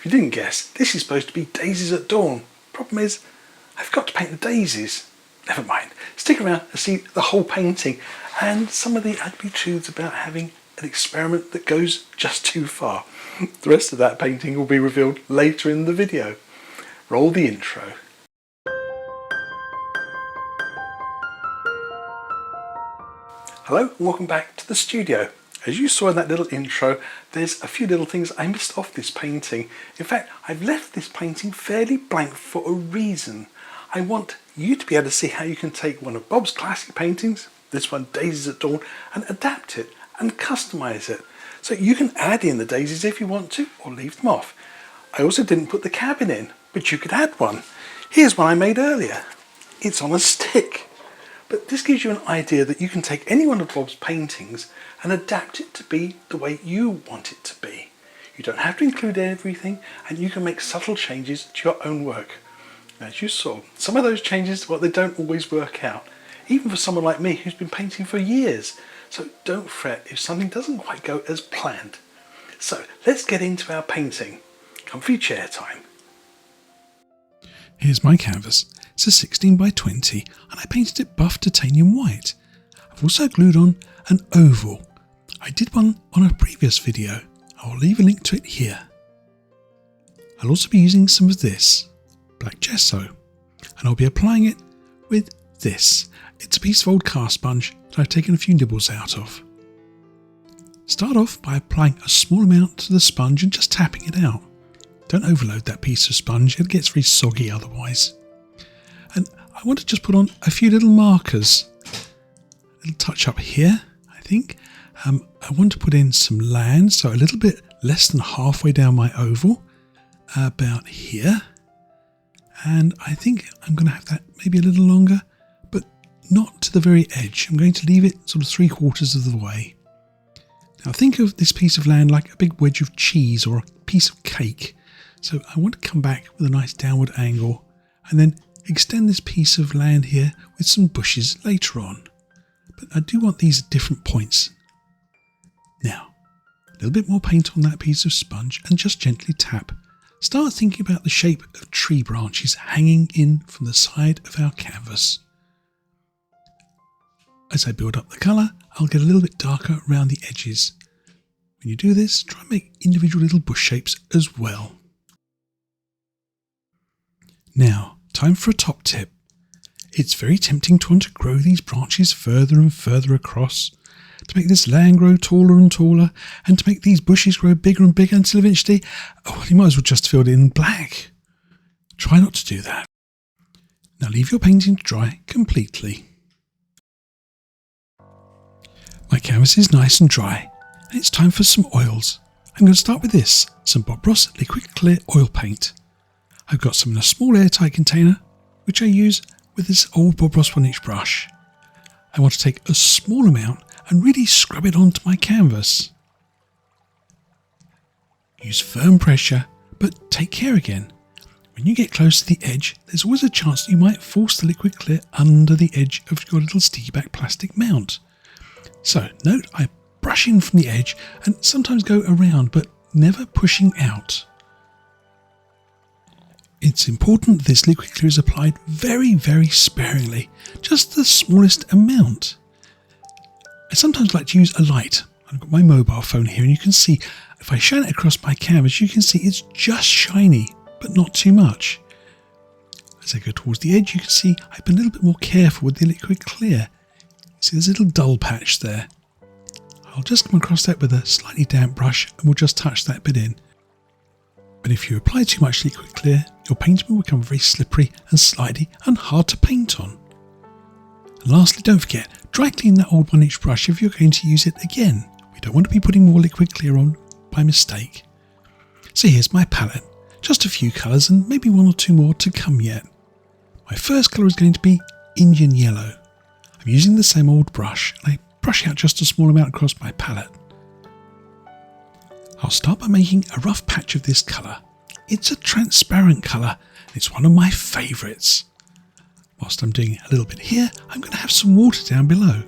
you didn't guess, this is supposed to be Daisies at Dawn. Problem is, I forgot to paint the daisies. Never mind. Stick around and see the whole painting and some of the ugly truths about having an experiment that goes just too far. The rest of that painting will be revealed later in the video. Roll the intro. Hello and welcome back to the studio. As you saw in that little intro, there's a few little things I missed off this painting. In fact, I've left this painting fairly blank for a reason. I want you to be able to see how you can take one of Bob's classic paintings, this one Daisies at Dawn, and adapt it and customize it. So you can add in the daisies if you want to, or leave them off. I also didn't put the cabin in, but you could add one. Here's one I made earlier. It's on a stick. But this gives you an idea that you can take any one of Bob's paintings and adapt it to be the way you want it to be. You don't have to include everything, and you can make subtle changes to your own work. As you saw, some of those changes, well, they don't always work out, even for someone like me who's been painting for years. So don't fret if something doesn't quite go as planned. So let's get into our painting. Comfy chair time. Here's my canvas. It's a 16 by 20 and I painted it buff titanium white. I've also glued on an oval. I did one on a previous video. I'll leave a link to it here. I'll also be using some of this black gesso and I'll be applying it with this. It's a piece of old car sponge that I've taken a few nibbles out of. Start off by applying a small amount to the sponge and just tapping it out. Don't overload that piece of sponge, it gets very soggy otherwise. And I want to just put on a few little markers. A little touch up here, I think. I want to put in some land, so a little bit less than halfway down my oval, about here. And I think I'm going to have that maybe a little longer, but not to the very edge. I'm going to leave it sort of 3/4 of the way. Now think of this piece of land like a big wedge of cheese or a piece of cake. So I want to come back with a nice downward angle and then extend this piece of land here with some bushes later on. But I do want these at different points. Now, a little bit more paint on that piece of sponge and just gently tap. Start thinking about the shape of tree branches hanging in from the side of our canvas. As I build up the colour, I'll get a little bit darker around the edges. When you do this, try and make individual little bush shapes as well. Now, time for a top tip. It's very tempting to want to grow these branches further and further across, to make this land grow taller and taller, and to make these bushes grow bigger and bigger until eventually, you might as well just fill it in black. Try not to do that. Now leave your painting to dry completely. My canvas is nice and dry, and it's time for some oils. I'm going to start with this, some Bob Ross Liquid Clear Oil Paint. I've got some in a small airtight container, which I use with this old Bob Ross 1-inch brush. I want to take a small amount and really scrub it onto my canvas. Use firm pressure, but take care again. When you get close to the edge, there's always a chance that you might force the liquid clear under the edge of your little sticky back plastic mount. So note, I brush in from the edge and sometimes go around, but never pushing out. It's important this liquid clear is applied very, very sparingly, just the smallest amount. I sometimes like to use a light. I've got my mobile phone here and you can see, if I shine it across my canvas, you can see it's just shiny, but not too much. As I go towards the edge, you can see I've been a little bit more careful with the liquid clear. See, there's a little dull patch there. I'll just come across that with a slightly damp brush and we'll just touch that bit in. But if you apply too much liquid clear, your painting will become very slippery and slidey and hard to paint on. And lastly, don't forget, dry clean that old 1-inch brush if you're going to use it again. We don't want to be putting more liquid clear on by mistake. So here's my palette. Just a few colours and maybe 1 or 2 more to come yet. My first colour is going to be Indian Yellow. I'm using the same old brush and I brush out just a small amount across my palette. I'll start by making a rough patch of this colour. It's a transparent colour and it's one of my favourites. Whilst I'm doing a little bit here, I'm going to have some water down below.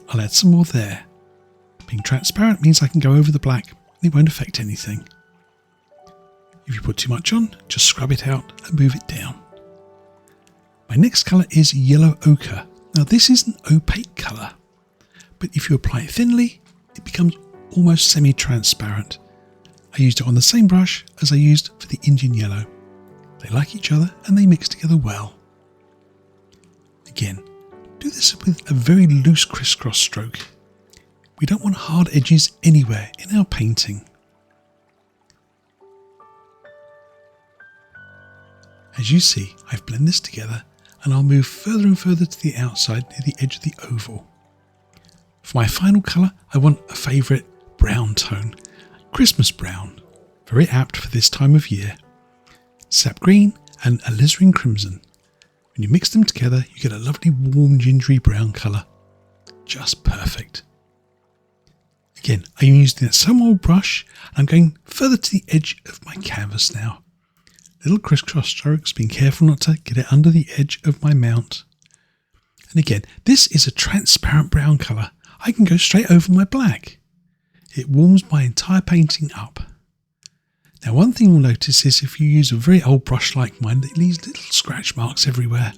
I'll add some more there. Being transparent means I can go over the black and it won't affect anything. If you put too much on, just scrub it out and move it down. My next colour is yellow ochre. Now this is an opaque colour, but if you apply it thinly, it becomes almost semi-transparent. I used it on the same brush as I used for the Indian yellow. They like each other and they mix together well. Again, do this with a very loose crisscross stroke. We don't want hard edges anywhere in our painting. As you see, I've blended this together and I'll move further and further to the outside near the edge of the oval. For my final colour, I want a favourite brown tone, Christmas brown, very apt for this time of year. Sap green and alizarin crimson. When you mix them together, you get a lovely warm gingery brown colour. Just perfect. Again, I'm using that same old brush and I'm going further to the edge of my canvas now. Little crisscross strokes, being careful not to get it under the edge of my mount. And again, this is a transparent brown colour. I can go straight over my black. It warms my entire painting up. Now one thing you'll notice is if you use a very old brush like mine, it leaves little scratch marks everywhere.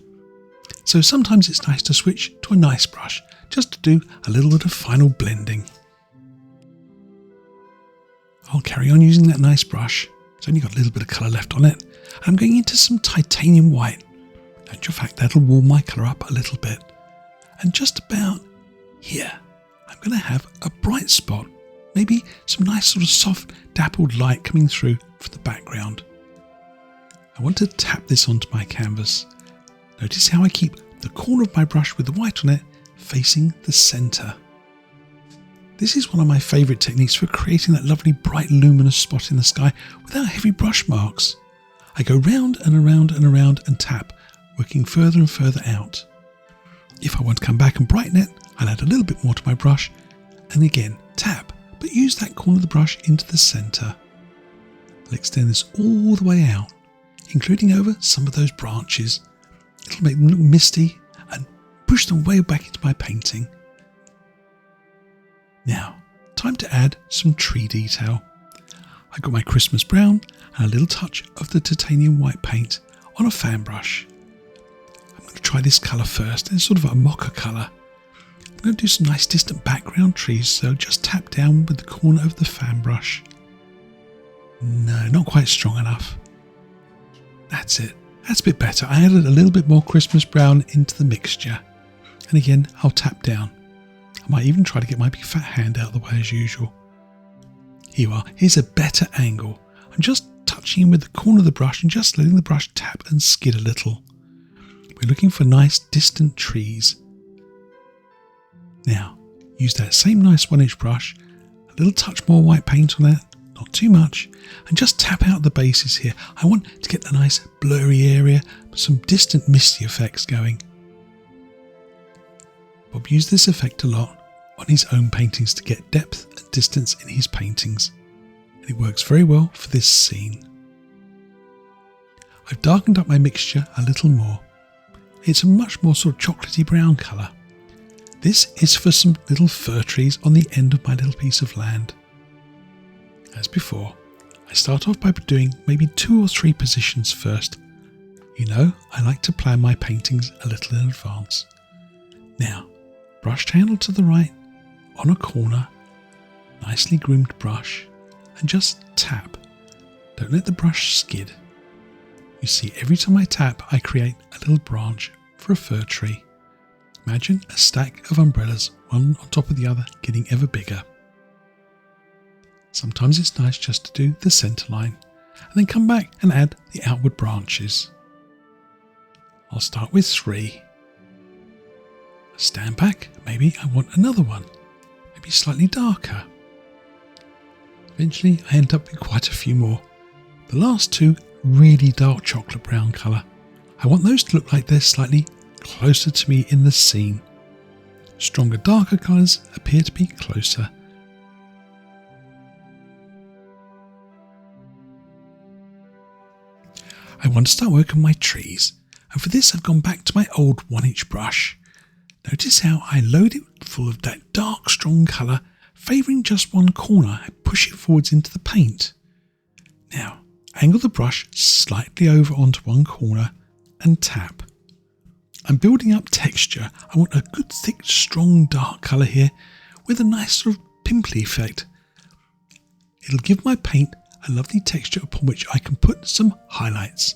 So sometimes it's nice to switch to a nice brush, just to do a little bit of final blending. I'll carry on using that nice brush. It's only got a little bit of colour left on it. I'm going into some titanium white. In actual fact, that'll warm my colour up a little bit. And just about here, I'm going to have a bright spot. Maybe some nice sort of soft dappled light coming through from the background. I want to tap this onto my canvas. Notice how I keep the corner of my brush with the white on it facing the centre. This is one of my favourite techniques for creating that lovely bright luminous spot in the sky without heavy brush marks. I go round and around and around and tap, working further and further out. If I want to come back and brighten it, I'll add a little bit more to my brush and again tap, but use that corner of the brush into the centre. I'll extend this all the way out, including over some of those branches. It'll make them look misty and push them way back into my painting. Now, time to add some tree detail. I got my Christmas brown and a little touch of the titanium white paint on a fan brush. I'm going to try this colour first. It's sort of a mocha colour. I'm going to do some nice distant background trees, so just tap down with the corner of the fan brush. No, not quite strong enough. That's it. That's a bit better. I added a little bit more Christmas brown into the mixture. And again, I'll tap down. I might even try to get my big fat hand out of the way as usual. Here you are. Here's a better angle. I'm just touching with the corner of the brush and just letting the brush tap and skid a little. We're looking for nice distant trees. Now, use that same nice 1-inch brush, a little touch more white paint on it, not too much, and just tap out the bases here. I want to get the nice blurry area, some distant misty effects going. Bob used this effect a lot on his own paintings to get depth and distance in his paintings, and it works very well for this scene. I've darkened up my mixture a little more. It's a much more sort of chocolatey brown colour. This is for some little fir trees on the end of my little piece of land. As before, I start off by doing maybe 2 or 3 positions first. You know, I like to plan my paintings a little in advance. Now, brush handle to the right, on a corner, nicely groomed brush, and just tap. Don't let the brush skid. You see, every time I tap, I create a little branch for a fir tree. Imagine a stack of umbrellas, one on top of the other, getting ever bigger. Sometimes it's nice just to do the centre line, and then come back and add the outward branches. I'll start with 3. Stand back, maybe I want another one, maybe slightly darker. Eventually I end up with quite a few more. The last 2, really dark chocolate brown colour. I want those to look like they're slightly closer to me in the scene. Stronger, darker colours appear to be closer. I want to start working on my trees, and for this I've gone back to my old 1-inch brush. Notice how I load it full of that dark, strong colour, favouring just one corner. I push it forwards into the paint. Now, angle the brush slightly over onto one corner and tap. I'm building up texture. I want a good thick strong dark colour here with a nice sort of pimply effect. It'll give my paint a lovely texture upon which I can put some highlights.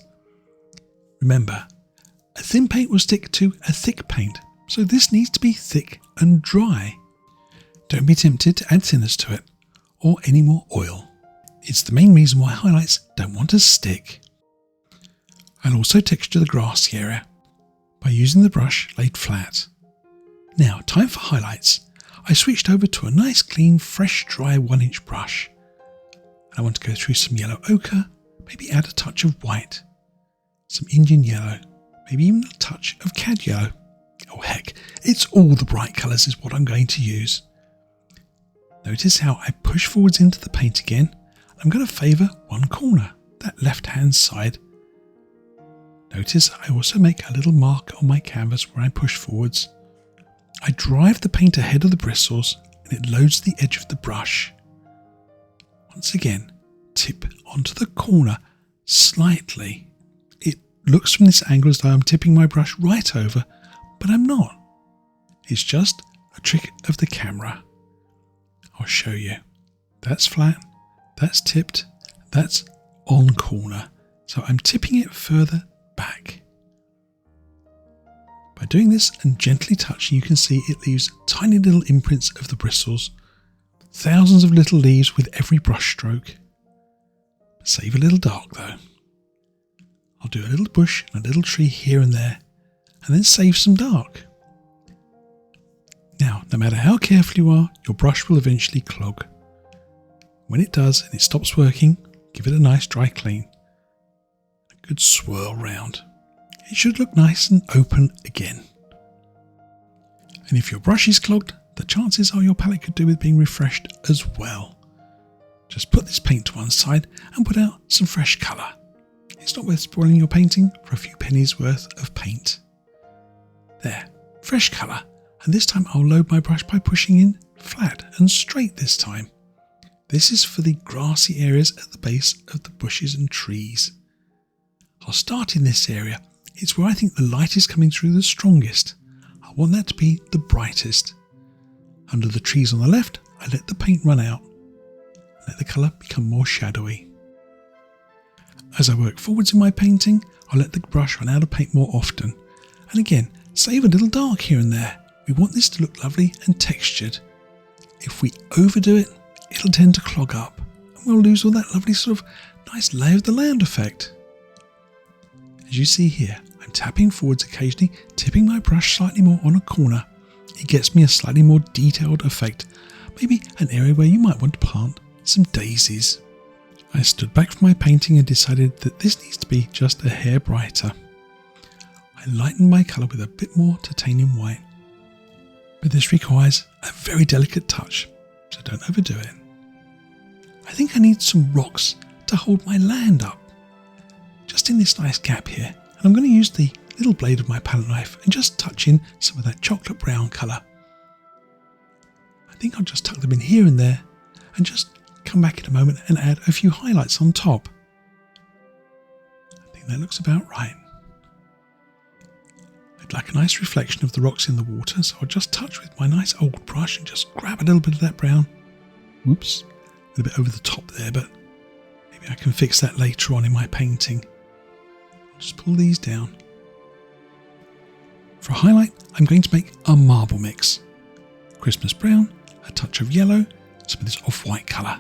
Remember, a thin paint will stick to a thick paint, so this needs to be thick and dry. Don't be tempted to add thinners to it or any more oil. It's the main reason why highlights don't want to stick. I'll also texture the grassy area by using the brush laid flat. Now, time for highlights. I switched over to a nice clean, fresh, dry 1-inch brush. I want to go through some yellow ochre, maybe add a touch of white, some Indian yellow, maybe even a touch of cad yellow. Oh heck, it's all the bright colours is what I'm going to use. Notice how I push forwards into the paint again. I'm going to favour one corner, that left hand side. Notice I also make a little mark on my canvas where I push forwards. I drive the paint ahead of the bristles and it loads the edge of the brush. Once again, tip onto the corner slightly. It looks from this angle as though I'm tipping my brush right over, but I'm not. It's just a trick of the camera. I'll show you. That's flat, that's tipped, that's on corner. So I'm tipping it further back. By doing this and gently touching, you can see it leaves tiny little imprints of the bristles. Thousands of little leaves with every brush stroke. Save a little dark though. I'll do a little bush and a little tree here and there, and then save some dark. Now, no matter how careful you are, your brush will eventually clog. When it does and it stops working, give it a nice dry clean. A good swirl round. It should look nice and open again. And if your brush is clogged, the chances are your palette could do with being refreshed as well. Just put this paint to one side and put out some fresh colour. It's not worth spoiling your painting for a few pennies worth of paint. There, fresh colour. And this time I'll load my brush by pushing in flat and straight this time. This is for the grassy areas at the base of the bushes and trees. I'll start in this area. It's where I think the light is coming through the strongest. I want that to be the brightest. Under the trees on the left, I let the paint run out and let the colour become more shadowy. As I work forwards in my painting, I'll let the brush run out of paint more often. And again, save a little dark here and there. We want this to look lovely and textured. If we overdo it, it'll tend to clog up and we'll lose all that lovely sort of nice lay of the land effect. As you see here, I'm tapping forwards occasionally, tipping my brush slightly more on a corner. It gets me a slightly more detailed effect, maybe an area where you might want to plant some daisies. I stood back from my painting and decided that this needs to be just a hair brighter. I lightened my colour with a bit more titanium white. But this requires a very delicate touch, so don't overdo it. I think I need some rocks to hold my land up, just in this nice gap here, and I'm going to use the little blade of my palette knife and just touch in some of that chocolate brown colour. I think I'll just tuck them in here and there and just come back in a moment and add a few highlights on top. I think that looks about right. I'd like a nice reflection of the rocks in the water, so I'll just touch with my nice old brush and just grab a little bit of that brown. Whoops, a little bit over the top there, but maybe I can fix that later on in my painting. I'll just pull these down. For a highlight, I'm going to make a marble mix. Christmas brown, a touch of yellow, some of this off-white colour.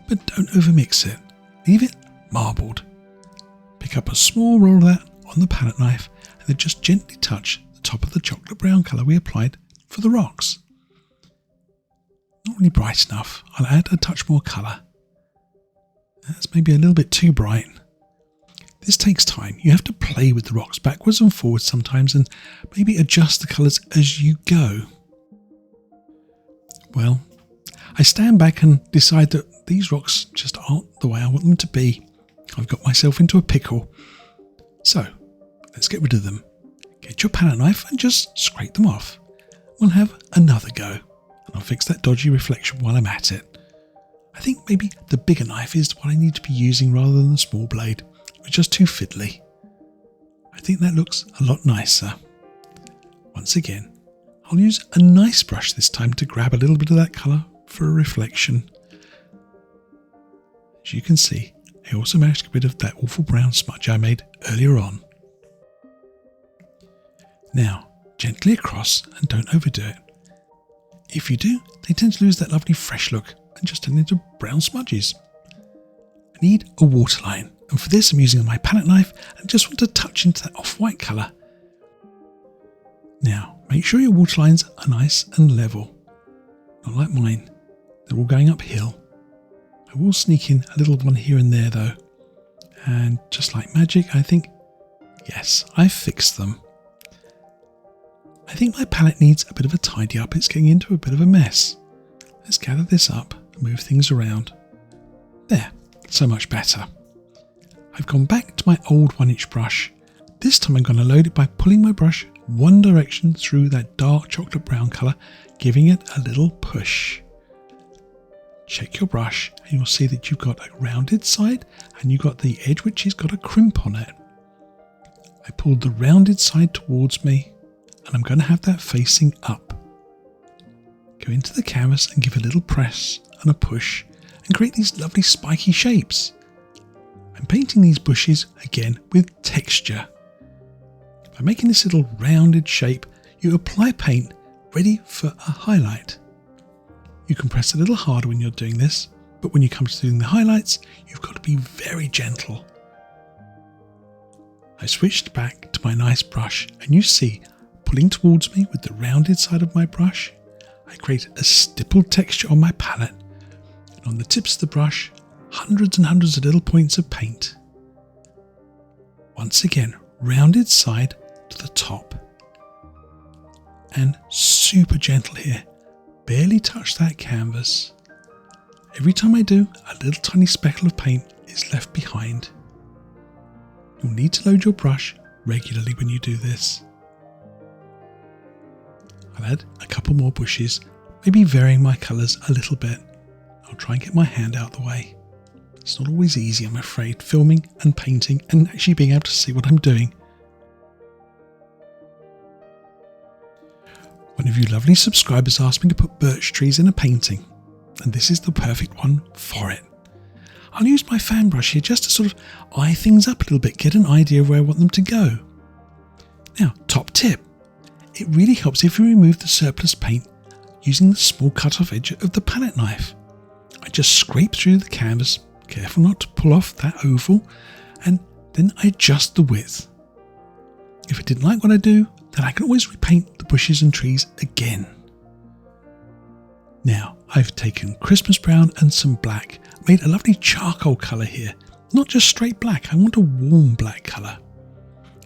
But don't overmix it. Leave it marbled. Pick up a small roll of that on the palette knife and then just gently touch the top of the chocolate brown colour we applied for the rocks. Not really bright enough. I'll add a touch more colour. That's maybe a little bit too bright. This takes time. You have to play with the rocks backwards and forwards sometimes and maybe adjust the colours as you go. Well, I stand back and decide that these rocks just aren't the way I want them to be. I've got myself into a pickle. So, let's get rid of them. Get your palette knife and just scrape them off. We'll have another go. And I'll fix that dodgy reflection while I'm at it. I think maybe the bigger knife is what I need to be using rather than the small blade. It's just too fiddly. I think that looks a lot nicer. Once again, I'll use a nice brush this time to grab a little bit of that colour for a reflection. As you can see, I also managed to get rid of that awful brown smudge I made earlier on. Now, gently across and don't overdo it. If you do, they tend to lose that lovely fresh look and just turn into brown smudges. I need a waterline, and for this I'm using my palette knife and just want to touch into that off-white colour. Now, make sure your waterlines are nice and level. Not like mine, they're all going uphill. I will sneak in a little one here and there though. And just like magic, I think, yes, I've fixed them. I think my palette needs a bit of a tidy up. It's getting into a bit of a mess. Let's gather this up and move things around. There, so much better. I've gone back to my old 1-inch brush. This time I'm going to load it by pulling my brush one direction through that dark chocolate brown colour, giving it a little push. Check your brush and you'll see that you've got a rounded side and you've got the edge which has got a crimp on it. I pulled the rounded side towards me and I'm going to have that facing up. Go into the canvas and give a little press and a push and create these lovely spiky shapes. I'm painting these bushes again with texture. By making this little rounded shape, you apply paint ready for a highlight. You can press a little harder when you're doing this, but when you come to doing the highlights, you've got to be very gentle. I switched back to my nice brush and you see, pulling towards me with the rounded side of my brush, I create a stippled texture on my palette, and on the tips of the brush, hundreds and hundreds of little points of paint. Once again, rounded side to the top. And super gentle here, barely touch that canvas. Every time I do, a little tiny speckle of paint is left behind. You'll need to load your brush regularly when you do this. I'll add a couple more bushes, maybe varying my colours a little bit. I'll try and get my hand out of the way. It's not always easy, I'm afraid, filming and painting and actually being able to see what I'm doing. One of you lovely subscribers asked me to put birch trees in a painting, and this is the perfect one for it. I'll use my fan brush here just to sort of eye things up a little bit, get an idea of where I want them to go. Now, top tip. It really helps if you remove the surplus paint using the small cut-off edge of the palette knife. I just scrape through the canvas, careful not to pull off that oval, and then I adjust the width. If I didn't like what I do, then I can always repaint the bushes and trees again. Now, I've taken Christmas brown and some black, made a lovely charcoal colour here. Not just straight black, I want a warm black colour.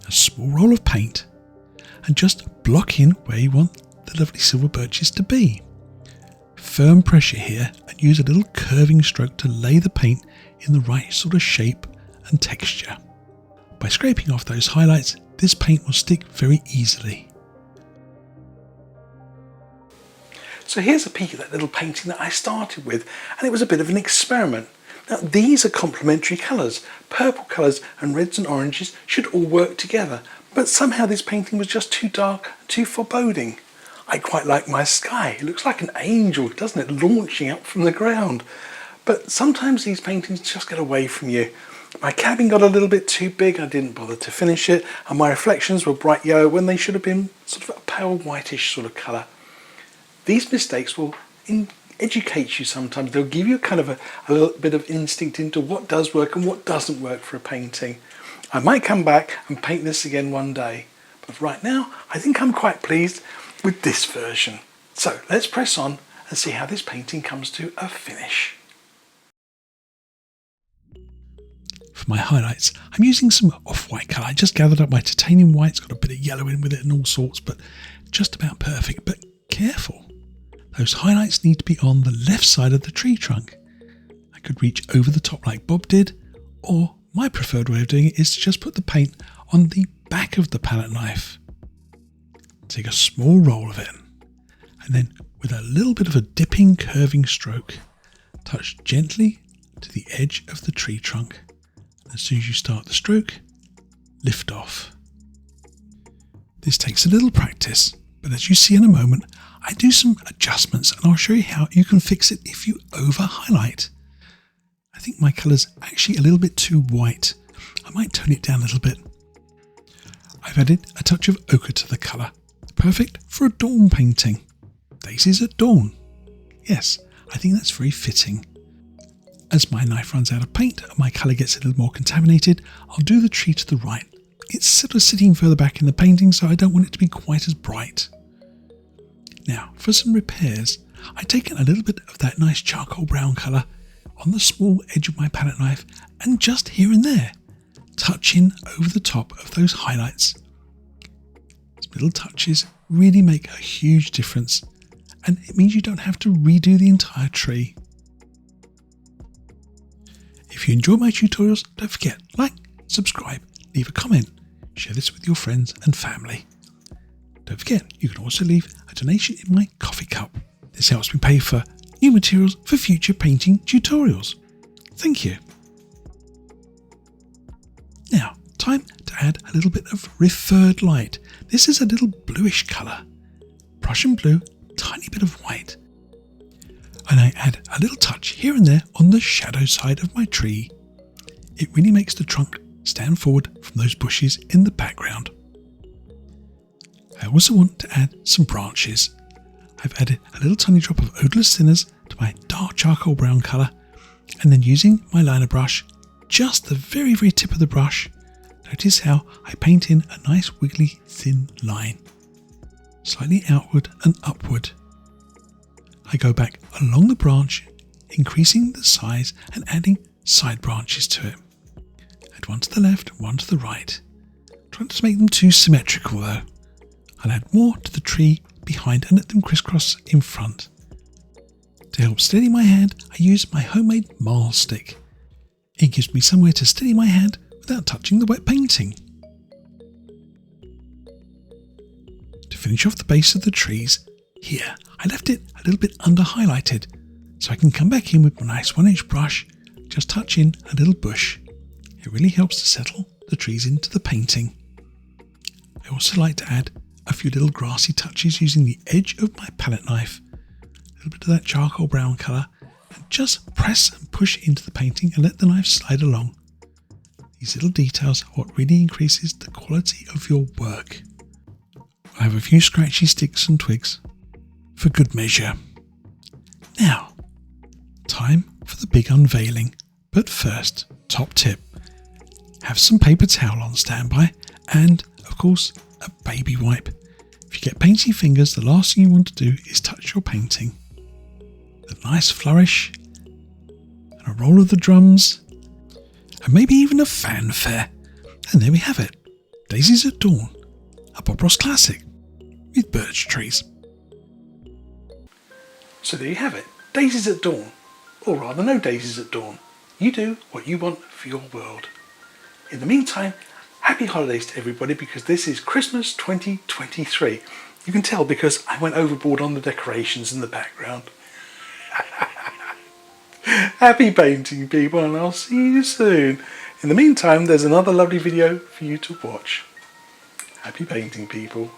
A small roll of paint, and just block in where you want the lovely silver birches to be. Firm pressure here and use a little curving stroke to lay the paint in the right sort of shape and texture. By scraping off those highlights, this paint will stick very easily. So here's a peek at that little painting that I started with, and it was a bit of an experiment. Now these are complementary colours. Purple colours and reds and oranges should all work together, but somehow this painting was just too dark, too foreboding. I quite like my sky. It looks like an angel, doesn't it, launching up from the ground. But sometimes these paintings just get away from you. My cabin got a little bit too big, I didn't bother to finish it, and my reflections were bright yellow when they should have been sort of a pale whitish sort of colour. These mistakes will educate you sometimes. They'll give you kind of a little bit of instinct into what does work and what doesn't work for a painting. I might come back and paint this again one day, but right now I think I'm quite pleased with this version. So let's press on and see how this painting comes to a finish. For my highlights, I'm using some off-white colour. I just gathered up my titanium white. It's got a bit of yellow in with it and all sorts, but just about perfect. But careful, those highlights need to be on the left side of the tree trunk. I could reach over the top like Bob did, or my preferred way of doing it is to just put the paint on the back of the palette knife. Take a small roll of it, and then with a little bit of a dipping, curving stroke, touch gently to the edge of the tree trunk. As soon as you start the stroke, lift off. This takes a little practice, but as you see in a moment, I do some adjustments and I'll show you how you can fix it if you over highlight. I think my colour's actually a little bit too white. I might tone it down a little bit. I've added a touch of ochre to the colour, perfect for a dawn painting. Daisies at dawn. Yes, I think that's very fitting. As my knife runs out of paint and my colour gets a little more contaminated, I'll do the tree to the right. It's sort of sitting further back in the painting, so I don't want it to be quite as bright. Now, for some repairs, I've taken a little bit of that nice charcoal brown colour on the small edge of my palette knife and just here and there, touching over the top of those highlights. These little touches really make a huge difference, and it means you don't have to redo the entire tree. If you enjoy my tutorials, don't forget, like, subscribe, leave a comment, share this with your friends and family. Don't forget, you can also leave a donation in my coffee cup. This helps me pay for new materials for future painting tutorials. Thank you. Now, time to add a little bit of referred light. This is a little bluish colour. Prussian blue, tiny bit of white. And I add a little touch here and there on the shadow side of my tree. It really makes the trunk stand forward from those bushes in the background. I also want to add some branches. I've added a little tiny drop of odourless thinners to my dark charcoal brown colour, and then using my liner brush, just the very tip of the brush, notice how I paint in a nice wiggly thin line, slightly outward and upward. I go back along the branch, increasing the size and adding side branches to it. Add one to the left and one to the right. Try not to make them too symmetrical though. I'll add more to the tree behind and let them crisscross in front. To help steady my hand, I use my homemade marl stick. It gives me somewhere to steady my hand without touching the wet painting. To finish off the base of the trees, here I left it a little bit under highlighted, so I can come back in with my nice 1-inch brush, just touch in a little bush. It really helps to settle the trees into the painting. I also like to add a few little grassy touches using the edge of my palette knife, a little bit of that charcoal brown colour, and just press and push into the painting and let the knife slide along. These little details are what really increases the quality of your work. I have a few scratchy sticks and twigs for good measure. Now, time for the big unveiling. But first, top tip, have some paper towel on standby and, of course, a baby wipe. If you get painty fingers, the last thing you want to do is touch your painting. A nice flourish, and a roll of the drums, and maybe even a fanfare. And there we have it. Daisies at Dawn, a Bob Ross classic with birch trees. So there you have it. Daisies at dawn. Or rather, no daisies at dawn. You do what you want for your world. In the meantime, happy holidays to everybody, because this is Christmas 2023. You can tell because I went overboard on the decorations in the background. Happy painting, people, and I'll see you soon. In the meantime, there's another lovely video for you to watch. Happy painting, people.